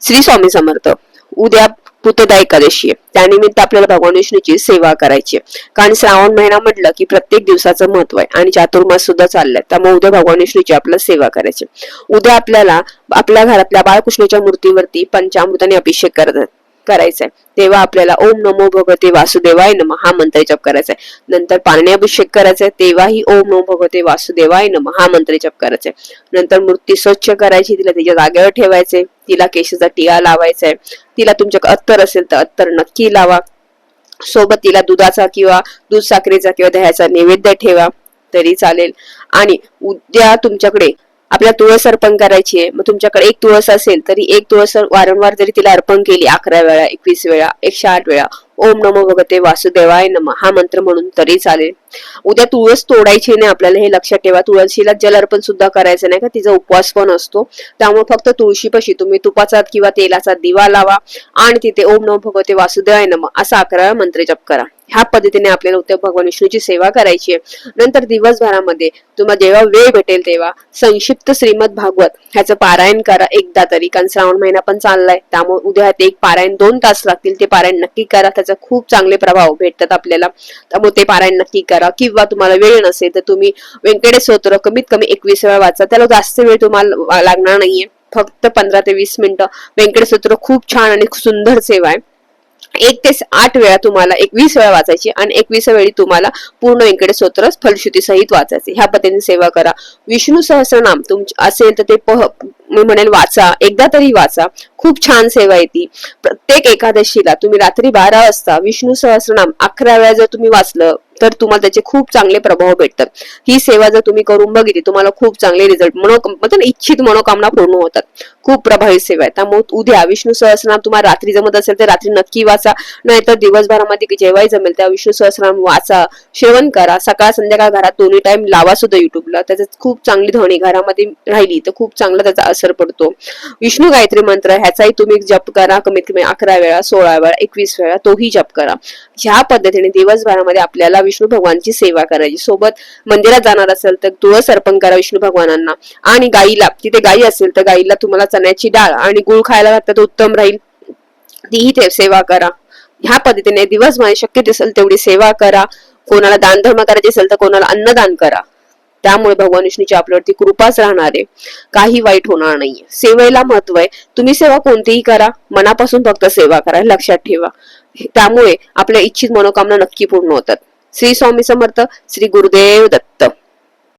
श्री स्वामी समर्थ. उद्या पुतदा एकादशी आहे, त्यानिमित्त आपल्याला भगवान विष्णूची सेवा करायची आहे. कारण श्रावण महिना म्हटलं की प्रत्येक दिवसाचं महत्व आहे आणि चातुर्मास सुद्धा चाललाय, त्यामुळे उद्या भगवान विष्णूची आपल्याला सेवा करायची. उद्या आपल्याला आपल्या घरातल्या बाळकृष्णाच्या मूर्तीवरती पंचामृताने अभिषेक करायचा आहे. तेव्हा आपल्याला ओम नमो भगवते वासुदेवाय नमः हा मंत्र जप करायचा आहे. नंतर पाण्याने अभिषेक करायचा आहे, तेव्हाही ओम नमो भगवते वासुदेवाय नमः हा मंत्र जप करायचा आहे. नंतर मूर्ती स्वच्छ करायची, तिला तिच्या जागेवर ठेवायचे, तिला केशचा टिळा लावायचा आहे. तिला तुमच्याकडे अत्तर असेल तर अत्तर नक्की लावा. सोबत तिला दुधाचा किंवा दूध साखरेचा किंवा दह्याचा नैवेद्य ठेवा तरी चालेल. आणि उद्या तुमच्याकडे आपल्या तुळस अर्पण करायची आहे. मग तुमच्याकडे एक तुळस असेल तरी एक तुळस वारंवार जरी तिला अर्पण केली 11 वेळा, 21 वेळा, 108 वेळा ओम नमो भगवते वासुदेवाय नमः हा मंत्र म्हणून तरी चालेल. उद्या तुळस तोडायची नाही, आपल्याला हे लक्षात ठेवा. तुळशीला जल अर्पण सुद्धा करायचं नाही, का तिचा उपवास पण असतो. त्यामुळे फक्त तुळशीपाशी तुम्ही तुपाचा किंवा तेलाचा दिवा लावा आणि तिथे ओम नमो भगवते वासुदेवाय नमः असा 11 वेळा मंत्र जप करा. ह्या पद्धतीने आपल्याला उद्या भगवान विष्णूची सेवा करायची आहे. नंतर दिवसभरामध्ये तुम्हाला जेव्हा वेळ भेटेल तेव्हा संक्षिप्त श्रीमद भागवत ह्याचं पारायण करा एकदा तरी. कारण श्रावण महिना पण चाललाय, त्यामुळे उद्या ते एक पारायण 2 तास लागतील, ते पारायण नक्की करा. त्याचा खूप चांगले प्रभाव भेटतात आपल्याला, त्यामुळे ते पारायण नक्की करा. किंवा तुम्हाला वेळ नसेल तर तुम्ही व्यंकटेश स्तोत्र कमीत कमी 21 वेळा वाचा. त्याला जास्त वेळ तुम्हाला लागणार नाहीये, फक्त 15 ते 20 मिनिटं. व्यंकटेश स्तोत्र खूप छान आणि सुंदर सेवा आहे. 1 ते 8 वेळा तुम्हाला 21 वेळा वाचायची आणि 21 वेळी तुम्हाला पूर्ण व्यंकटेश स्तोत्र फलश्रुती सहित वाचायचे. ह्या पद्धतीने सेवा करा. विष्णू सहस्रनाम असेल तर ते मी म्हणेल वाचा, एकदा तरी वाचा. खूप छान सेवा आहे ती. प्रत्येक एकादशीला तुम्ही रात्री 12 वाजता विष्णू सहस्रनाम 11 वेळा जर तुम्ही वाचलं तर तुम्हाला त्याचे खूप चांगले प्रभाव भेटतात. ही सेवा जर तुम्ही करून बघितली तुम्हाला खूप चांगले रिझल्ट मतलब इच्छित मनोकामना पूर्ण होतात. खूप प्रभावी सेवा आहे. त्यामुळे उद्या विष्णू सहस्रनाम तुम्हाला रात्री जमत असेल तर रात्री नक्की वाचा, नाहीतर दिवसभरामध्ये जेव्हाही जमेल त्या विष्णू सहस्रनाम वाचा, सेवन करा. सकाळ संध्याकाळ घरात दोन्ही टाइम लावा सुद्धा युट्यूबला. त्याच्यात खूप चांगली ध्वनी घरामध्ये राहिली तर खूप चांगला त्याचा असर पडतो. विष्णू गायत्री मंत्र ह्याचाही तुम्ही जप करा कमीत कमी 11 वेळा, 16 वेळा, 21 वेळा तोही जप करा. ह्या पद्धतीने दिवसभरामध्ये आपल्याला विष्णू भगवानची सेवा करायची. सोबत मंदिरात जाणार असेल तर तुळस अर्पण करा विष्णू भगवानांना. आणि गाईला, तिथे गाई असेल तर गाईला तुम्हाला चण्याची डाळ आणि गुळ खायला घातलं तर उत्तम राहील, तीही सेवा करा. ह्या पद्धतीने दिवसभर शक्य असेल तेवढी सेवा करा. कोणाला दानधर्म करायचे असेल तर कोणाला अन्नदान करा. त्यामुळे भगवान विष्णूची आपल्यावरती कृपाच राहणार आहे, काही वाईट होणार नाहीये. सेवेला महत्व आहे. तुम्ही सेवा कोणतीही करा, मनापासून फक्त सेवा करा, लक्षात ठेवा. त्यामुळे आपल्या इच्छित मनोकामना नक्की पूर्ण होतात. श्री स्वामी समर्थ. श्री गुरुदेव दत्त.